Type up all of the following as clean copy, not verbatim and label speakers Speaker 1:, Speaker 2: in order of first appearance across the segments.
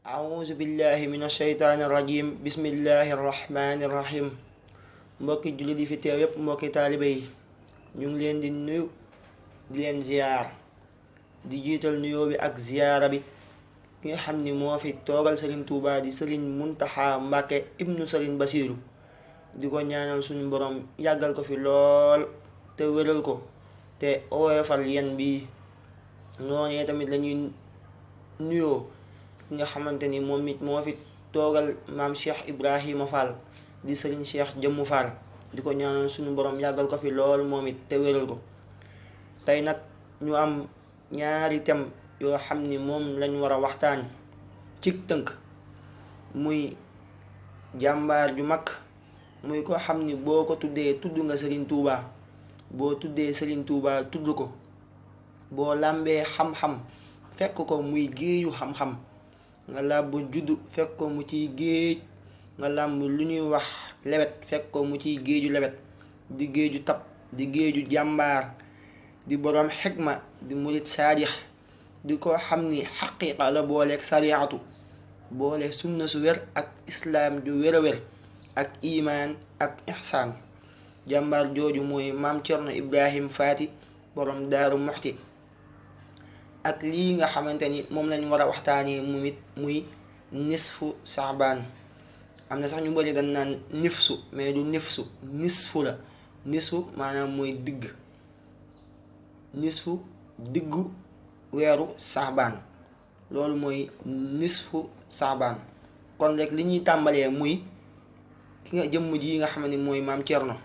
Speaker 1: auzu billahi min asheytaani rajim bismillahi rahmaani rahim. Mbokki jullit yi fi teew yépp, mbokki taalibe yi, ñu ngi leen di nuyu di leen ziyaar, di jiital nuyoo bi ak ziyaara bi ki nga xam ni moo fi toogal Sëriñ Tuubaa di Sëriñ Muntaxa Mbàkke ibnu Sëriñ Basiiru, di ko ñaanal suñu borom yàggal ko fi lool te wéral ko te oyofal yen bi. noonee tamit lañuy nuyoo ki nga xamante ni moom it moo fi toogal maam Cheikh Ibrahima Fall di Sëriñ Cheikh Jëmmu Fall, di ko ñaanal suñu borom yàggal ko fi lool moom it te wéral ko. tey nag ñu am ñaari thème yoo xam ni moom lañ war a waxtaan ci tënk, muy jàmbaar ju mag, muy ko xam ni boo ko tuddee tudd nga Sëriñ Tuubaa, boo tuddee Sëriñ Tuubaa tudd ko, boo làmbee xam-xam fekk ko muy géeju xam-xam, nga làmb juddu fekk ko mu ciy géej, nga làmb lu ñuy wax lewet fekk ko mu ciy géeju lewet, di géeju tab, di géeju jàmbaar, di boroom xikma, di murit saadix, di ko xam ni xaqiiqa la booleeg sariyaatu, boole sunna su wér ak islaam ju wér a wér ak imaan ak ixsaan. jàmbaar jooju mooy maam Cerno Ibrahim Faati boroom Daaru Muxti. ak lii nga xamante ni moom lañ war a waxtaanee mu it muy nisfu saabaan. am na sax ñu bari dañ naan nifsu, mais du nifsu, nisfu la. nisfu maanaam mooy digg, nisfu diggu weeru saabaan, loolu mooy nisfu saabaan. kon rek li ñuy tàmbalee muy ki nga jëmm ji nga xam ne mooy maam Cerno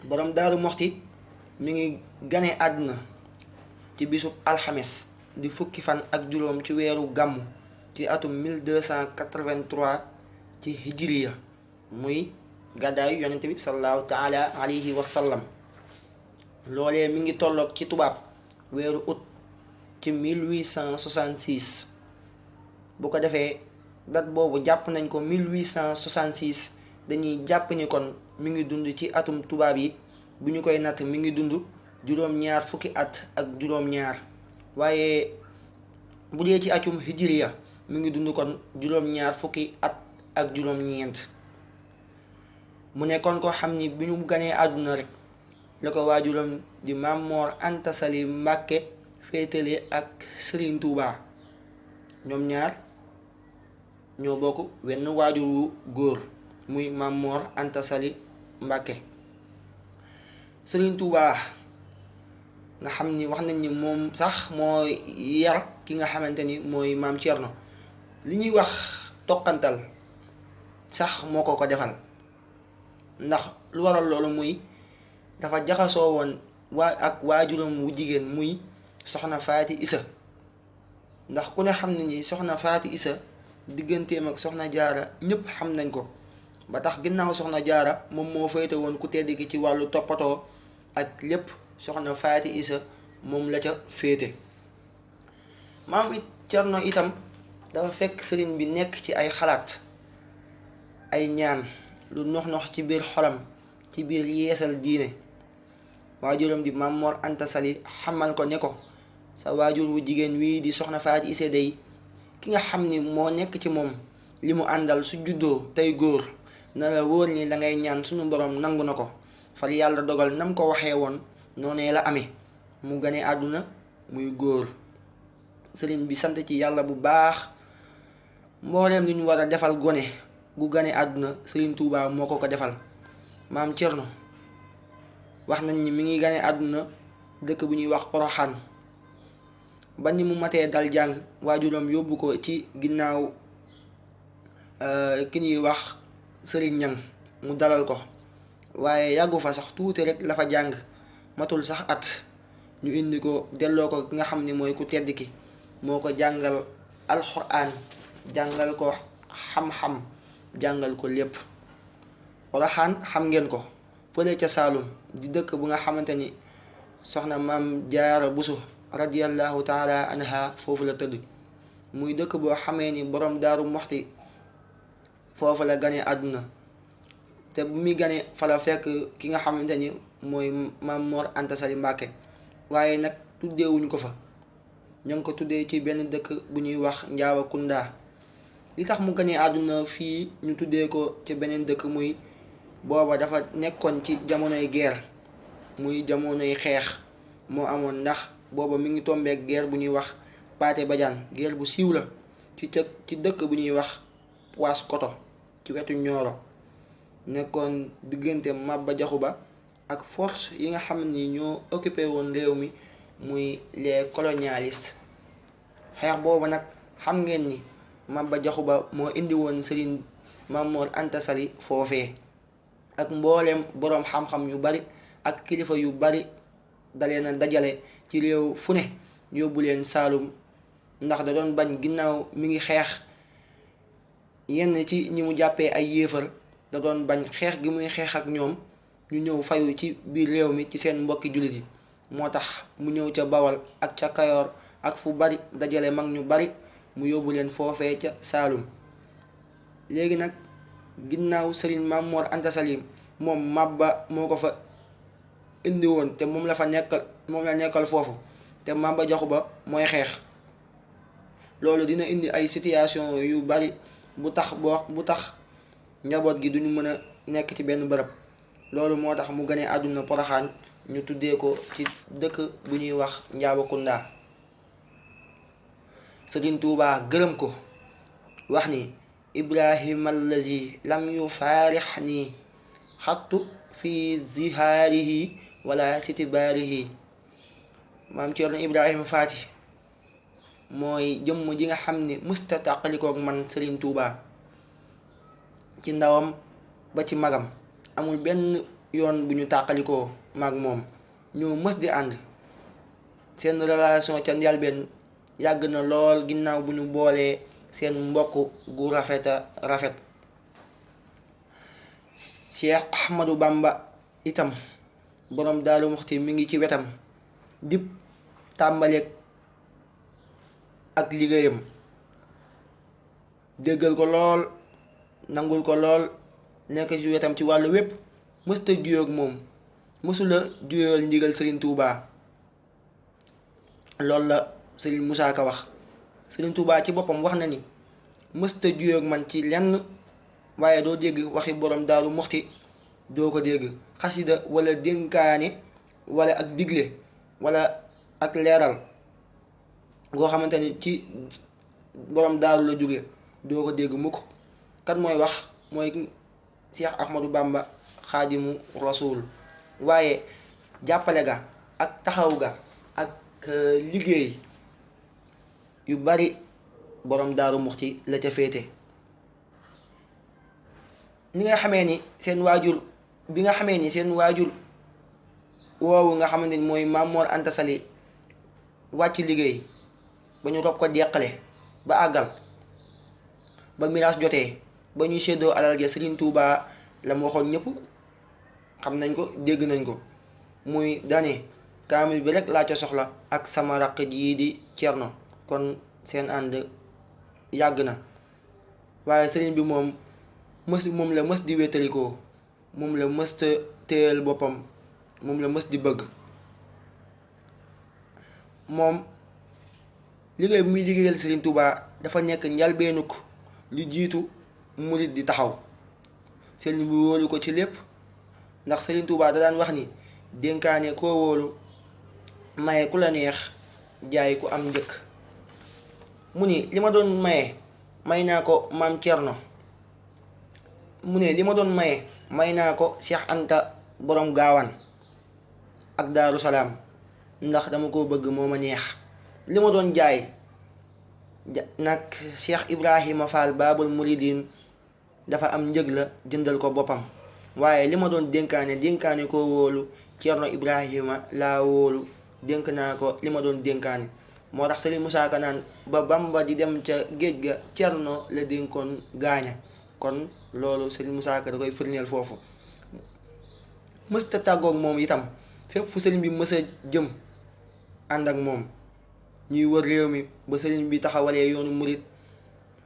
Speaker 1: boroom Daaru Muxti. mi ngi gane àdduna ci bisub alxames di fukki fan ak juróom ci weeru gàmmu ci atum 1283 ci hijriya, muy gàddaayu yonent bi sallallahu taala alayhi wa sallam. loolee mi ngi tolloog ci tubaab weeru août ci 1866. bu ko defee date boobu jàpp nañ ko 1866, dañuy jàpp ni kon mi ngi dund ci atum tubaab yi, bu ñu koy natt mi ngi dund juróom-ñaar fukki at ak juróom-ñaar, waaye bu dee ci atum hijriya mi ngi dund kon juróom-ñaar fukki at ak juróom-ñeent. mu nekkoon ko xam ni bi ñu ganee àdduna rek la ko waajuram di Maam Moor Anta Sali Mbàkke féetale ak Sëriñ Tuubaa. ñoom ñaar ñoo bokk wenn waajur wu góor, muy Maam Moor Anta Sali Mbàkke. Sëriñ Tuubaa nga xam ni wax nañ ni moom sax moo yar ki nga xamante ni mooy maam Cerno. li ñuy wax toqantal sax moo ko defal, ndax lu waral loolu muy dafa jaxasoo woon ak waajuram wu jigéen muy soxna Faati Isa. ndax ku ne xam ne ni soxna Faati Isa digganteem ak soxna Jaara ñëpp xam nañ ko, ba tax ginnaaw soxna Jaara moom moo féete woon ku tedd ki ci wàllu toppatoo ak lépp. soxna Faati Isa moom la ca féete. maam Cerno itam dafa fekk sëriñ bi nekk ci ay xalaat, ay ñaan, lu nox-nox ci biir xolam, ci biir yeesal diine. waajuram di Maam Moor Anta Sali xamal ko ne ko, sa waajur wu jigéen wii di soxna Faati Isa day ki nga xam ni moo nekk ci moom li mu àndal su juddoo tey góor, na la wóor ni la ngay ñaan suñu borom nangu na ko. far yàlla dogal nam ko waxee woon noonee la amee, mu gane àdduna muy góor. sëriñ bi sant ci yàlla bu baax. mbooleem lu ñu war a defal gone gu gane àdduna Sëriñ Tuubaa moo ko defal. maam Cerno wax nañ ni mi ngi gane àdduna dëkk bu ñuy wax Poroxaan. ba ni mu matee dal jàng, waajuram yóbbu ko ci ginnaaw ki ñuy wax Sëriñ Ñaŋ mu dalal ko, waaye yàggu fa sax tuuti rek la fa jàng, matul sax at ñu indi ko delloo ko ki nga xam ni mooy ku tedd ki. moo ko jàngal alxuraan, jàngal ko xam-xam, jàngal ko lépp. Poroxaan xam ngeen ko, fële ca Saalum, di dëkk bu nga xamante ni soxna maam Jaara Buso radiyallahu taala anha foofu la tëdd. muy dëkk boo xamee ni boroom Daaru Muxti foofu la gane àdduna, te bu muy gane fa la fekk ki nga xamante ni mooy Maam Moor Anta Sali Mbàkke. waaye nag tuddeewuñ ko fa, ña ngi ko tuddee ci benn dëkk bu ñuy wax Njaawakunda. li tax mu gane àdduna fii ñu tuddee ko ci beneen dëkk muy booba dafa nekkoon ci jamonoy guerre, muy jamonoy xeex moo amoon, ndax booba mi ngi tombeek guerre bu ñuy wax Pathé Badiane. guerre bu siiw la ci dëkk bu ñuy wax Paoskoto ci wetu Nioro, nekkoon diggante Maba Jaxu Ba ak force yi nga xam ni ñoo occupé woon réew mi muy les colonialistes. xeex boobu nag xam ngeen ni Maba Jaxu Ba moo indi woon Serigne Mamor Anta Sali foofee ak mbooleem boroom xam-xam yu bari ak kilifa yu bari dalee na dajale ci réew fu ne yóbbu leen Saalum, ndax da doon bañ ginnaaw mi ngi xeex yenn ci ñi mu jàppee ay yéefar, da doon bañ xeex gi muy xeex ak ñoom ñu ñëw fayu ci biir réew mi ci seen mbokki jullit yi. moo tax mu ñëw ca Bawal ak ca Kayoor ak fu bari dajale mag ñu bari mu yóbbu leen foofee ca Saalum. léegi nag ginnaaw Serigne Mamor Anta Sali moom Maba moo ko fa indi woon te moom la nekkal foofu, te Maba Jaxu Ba mooy xeex. loolu dina indi ay situation yu bari bu tax njaboot gi duñu mën a nekk ci benn bërëb. loolu moo tax mu gane àdduna Poroxaan, ñu tuddee ko ci dëkk bu ñuy wax Njaabakunda. Sëriñ Tuubaa gërëm ko wax ni ibrahima allazi lam yufaarix nii xattu fi zihaarihi wala sitibaarihi. maam Ceerno Ibrahima Faati mooy jëmm ji nga xam ni mësta tàqalikook man Sëriñ Tuubaa, ci ndawam ba ci magam amul benn yoon bu ñu tàqalikoo maag moom, ñoo mës di ànd. seen relation ca njalbeen yàgg na lool ginnaaw bu ñu boolee seen mbokk gu rafet. Cheikh Ahmadou Bamba itam boroom Daaru Muxti mi ngi ci wetam dib tàmbaleek ak liggéeyam, déggal ko lool, nangul ko lool, nekk ci wetam ci wàllu wépp, mësta juyoog moom, mësula juyool ndigal Serigne Touba. loolu la Serigne Moussa Ka wax. Serigne Touba ci boppam wax na ni mësta juyoog man ci lenn, waaye doo dégg waxi borom Daaru Muxti, doo ko dégg xasida wala dénkaane wala ak digle wala ak leeral goo xamante ni ci borom daaru la jóge, doo ko dégg mukk. kan mooy wax? mooy Cheikh Ahmadou Bamba Xaadimu Rasuul. waaye jàppale ga ak taxaw ga ak liggéey yu bari borom Daaru Muxti la ca féete. bi nga xamee ni seen waajur woowu nga xamante ni mooy Mamor Anta Sali wàcc liggéey ba ñu rob ko deqale ba àggal, ba miraas jotee ba ñuy séddoo alal ja, Serigne Touba la mu waxoon ñëpp xam nañ ko, dégg nañ ko, muy dane kaamil bi rek laa ca soxla ak sama raq jii di Cerno. kon seen ànd yàgg na, waaye Serigne bi moom la mës di wéetalikoo, moom la mës téyal boppam, moom la mës di bëgg. moom liggéey bu muy liggéeyal Serigne Touba dafa nekk njalbeenuk lu jiitu murit di taxaw. Serigne bi wóolu ko ci lépp, ndax Serigne Touba da daan wax ni dénkaane koo wóolu, maye ku la neex, jaay ku am njëkk. mu ni li ma doon maye may naa ko maam Cerno, mu ne li ma doon maye may naa ko Cheikh Anta borom Gaawaan ak Daaru Salaam, ndax dama ko bëgg moo ma neex. li ma doon jaay nag Cheikh Ibrahima Fall Baabul Muridin dafa am njëg la, jëndal ko boppam. waaye li ma doon dénkaane koo wóolu, Cerno Ibrahima laa wóolu, dénk naa ko li ma doon dénkaane. moo tax Serigne Moussa Ka naan ba Bamba di dem ca géej ga Cerno la dénkoon gaaña. kon loolu Serigne Moussa Ka da koy firndeel foofu. mësta tàggoog moom itam, fépp fu Serigne bi mës a jëm ànd ak moom, ñuy wër réew mi ba Serigne bi taxawalee yoonu murit.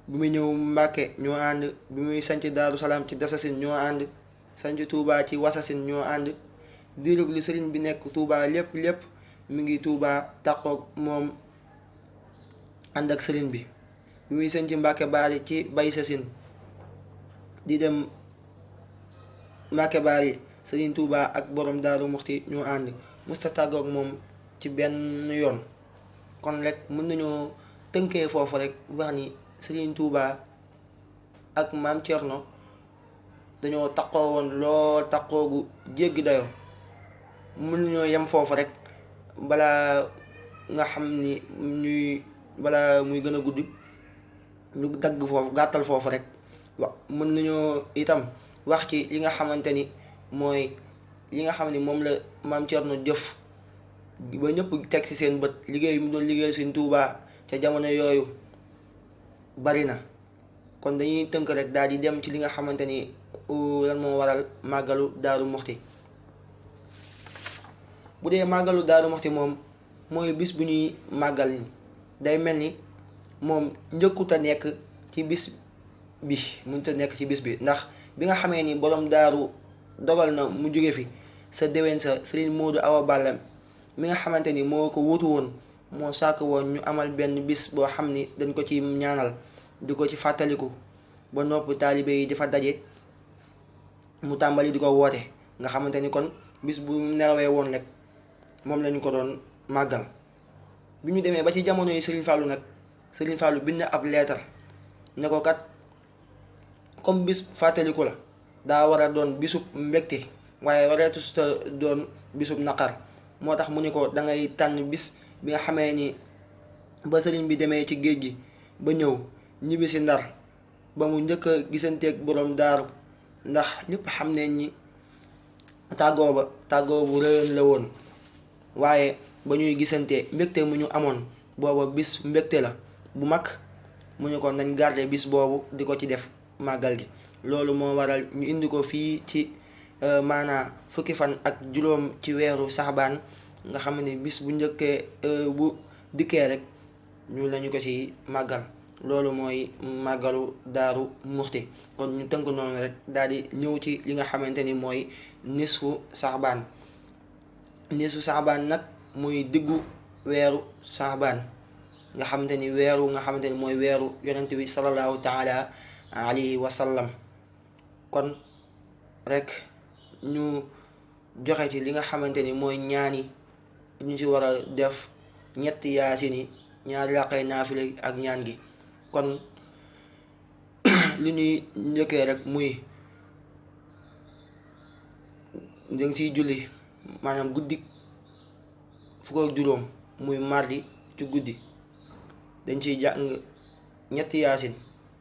Speaker 1: bi muy ñëw Mbàkke ñoo ànd, bi muy sanc Daaru Salaam ci Dasasin ñoo ànd, sanc Touba ci Wasasin ñoo ànd. diirug li Serigne bi nekk Touba lépp mi ngi Touba tàqoog moom ànd ak sëriñ bi muy sëñ ci Mbàkke Baari ci bay sasin di dem Mbàkke Baari sëriñ Tuubaa ak borom Daaru Muxti ñoo ànd musta tàggook moom ci benn yoon. kon rek mën nañoo tënkee foofu rek wax ni sëriñ Tuubaa ak maam Cerno dañoo takkoo woon lool takkoogu jéggi dayoo. mën nañoo yem foofu rek balaa nga xam ni balaa muy gën a guddi ñu dagg foofu gàttal foofu rek mën nañoo itam wax ci li nga xamante ni mooy li nga xam ni moom la maam Cerno jëf ba ñëpp teg ci seen bët liggéey mu doon liggéey Sëriñ Tuubaa ca jamono yooyu bari na. kon dañuy tënk rek daal di dem ci li nga xamante ni lan moo waral màggalu Daaru Muxti. bu dee màggalu Daaru Muxti moom mooy bis bu ñuy màggal ni day mel ni moom njëkkut a nekk ci bis bi mënut a nekk ci bis bi ndax bi nga xamee ni borom daaru dogal na mu jóge fi sa déwén sa Sëriñ Moodu Awa Balla mi nga xamante ni moo ko wutu woon moo sàkk woon ñu amal benn bis boo xam ni dañ ko ci ñaanal di ko ci fàttaliku ba noppi taalibe yi di fa daje mu tàmbali di ko woote nga xamante ni kon bis bu nelawee woon rek moom lañu ko doon màggal. bi ñu demee ba ci jamono yi Sëriñ Fàllu nag Sëriñ Fàllu bind ab leetar ne ko kat comme bis fàttaliku la daa war a doon bisub mbégte waaye wareetu su doon bisub naqar moo tax mu ne ko dangay tànn bis bi nga xamee ni ba sëriñ bi demee ci géej gi ba ñëw ñibbi si Ndar ba mu njëkk a gisanteeg borom daaru ndax ñëpp xam ne ñi tàggoo bu rëyoon la woon waaye ba ñuy gisante mbégte mu ñu amoon booba bis mbégte la bu mag mu ñu ko nañ garder bis boobu di ko ci def màggal gi. loolu moo waral ñu indi ko fii ci maanaa fukki fan ak juróom ci weeru saxbaan nga xam ne bis bu njëkkee bu dikkee rek ñu lañu ko ci màggal. loolu mooy màggalu Daaru Muxti. kon ñu tënk noonu rek daal di ñëw ci li nga xamante ni mooy nisfu saxbaan. nisfu saxbaan nag muy diggu weeru saxbaan nga xamante ni mooy weeru yonent bi sallallahu taala alayhi wa sallam. kon rek ñu joxe ci li nga xamante ni mooy ñaani ñu ci war a def ñetti yaasin yi ñaari ràqay naafila ak ñaan gi. kon li ñuy njëkkee rek muy danga ciy julli maanaam guddi fukk ak juróom muy mardi ci guddi dañ ciy jàng ñetti yaasin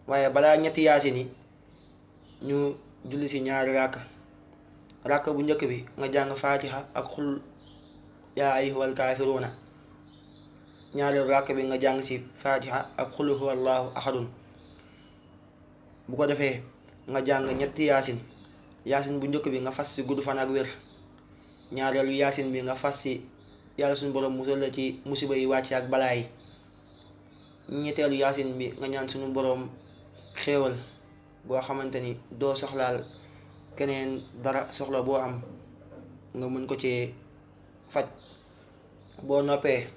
Speaker 1: waaye balaa ñetti yaasin yi ñu julli ci ñaari ràkk bu njëkk bi nga jàng faatiha ak xul yaa ayyuhal kaafiruuna ñaareelu ràkk bi nga jàng ci faatiha ak xul huwa allahu ahadun. bu ko defee nga jàng ñetti yaasin bu njëkk bi nga fas ci gudd fan ak wér. ñaareelu yaasin bi nga fas ci yàlla suñu borom musal la ci musiba yi wàcce ak balaa yi. ñetteelu yaasin bi nga ñaan suñu borom xéewal boo xamante ni doo soxlaal keneen dara, soxla boo am nga mën ko ci faj. boo noppee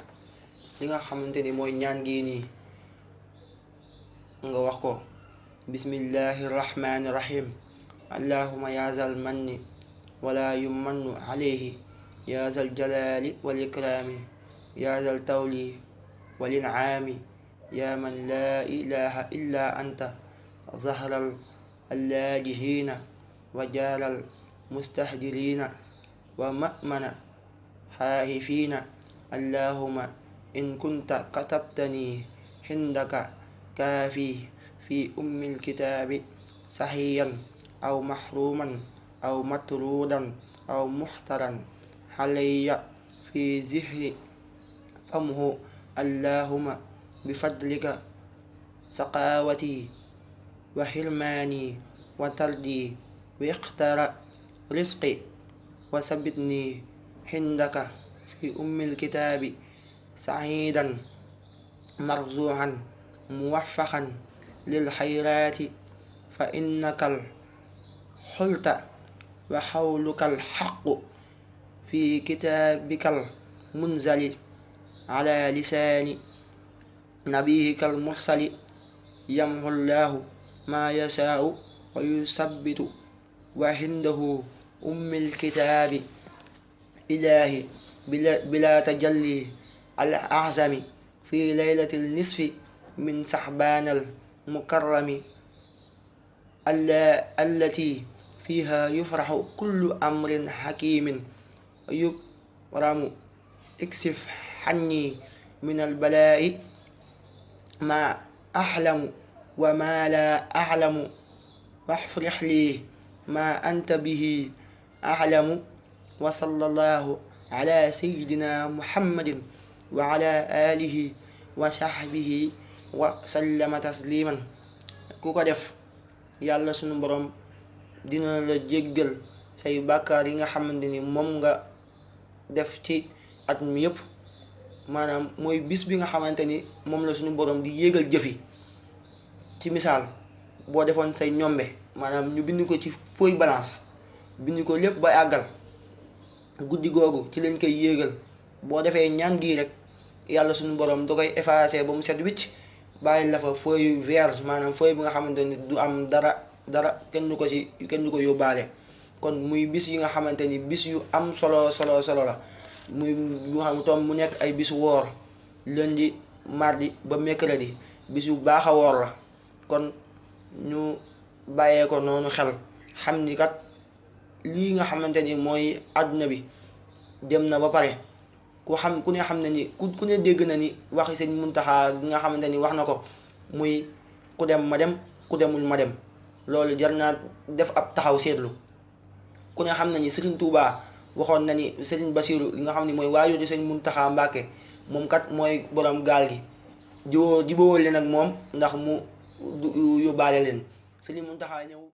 Speaker 1: li nga xamante ni mooy ñaan gi nii nga wax ko bismillahi rahmani rahim allahumma ya zal manni wala yumannu alayhi ya zal jalali wal ikrami ya zal tawli wal in'ami ya man la ilaha illa anta zahral allajihina wa jalal mustahdirina wa ma'mana haahifina allahumma in kunta katabtani hindaka kaafi fi ummil kitaabi sahiyan aw mahruman aw matrudan aw muhtaran halayya fi zihri famhu allahumma bifadlika saqawati wa hirmani wa tardi wa iqtara rizqi wa sabitni hindaka fi ummil kitaabi sa'idan marzuhan muwaffaqan lil xayraati fa innakal xulta wa xawlukal xaqu fi kitaabikal munzali ala lisaani نبيك المرسل يمحو الله ما يشاء ويثبت وعنده أم الكتاب إلهي بلا تجلي الأعظم في ليلة النصف من شعبان المكرم التي فيها يفرح كل أمر حكيم يكرم اكشف عني من البلاء ما أحلم وما لا أعلم واحفرح لي ما أنت به أعلم وصلى الله على سيدنا محمد وعلى آله وصحبه وسلم تسليما ku ko def yàlla sunu borom dina la jéggal say bàkkaar yi nga xamante ni moom nga def ci at mi yëpp maanaam mooy bis bi nga xamante ni moom la sunu borom di yéegal jëfi ci misaal boo defoon say ñombe maanaam ñu bind ko ci feuille balance bind ko lépp ba àggal guddi googu ci lañ koy yéegal boo defee ñaan gii rek yàlla sunu borom da koy effacer ba mu set wicc bàyyi la fa feuille vierge maanaam feuille bi nga xamante ni du am dara kenn du ko yóbbaale kon muy bis yi nga xamante ni bis yu am solo la muy yu xam tom mu nekk ay bisu woor lundi mardi ba mercredi bis yu baax a woor la kon ñu bàyyee ko noonu xel xam ni kat lii nga xamante ni mooy àdduna bi dem na ba pare ku ne xam na ni ku ne dégg na ni waxi Sëñ Muntaxa gi nga xamante ni wax na ko muy ku dem ma dem ku demul ma dem loolu jar naa def ab taxaw seetlu ku ne xam na ni Serigne Touba waxoon na ni Serigne Bassirou li nga xam ni mooy waajur di Sëñ Muntaxa Mbàkke moom kat mooy borom gaal gi jibóowal leen ak moom ndax mu yóbbaale leen Serigne Muntaxa ñëw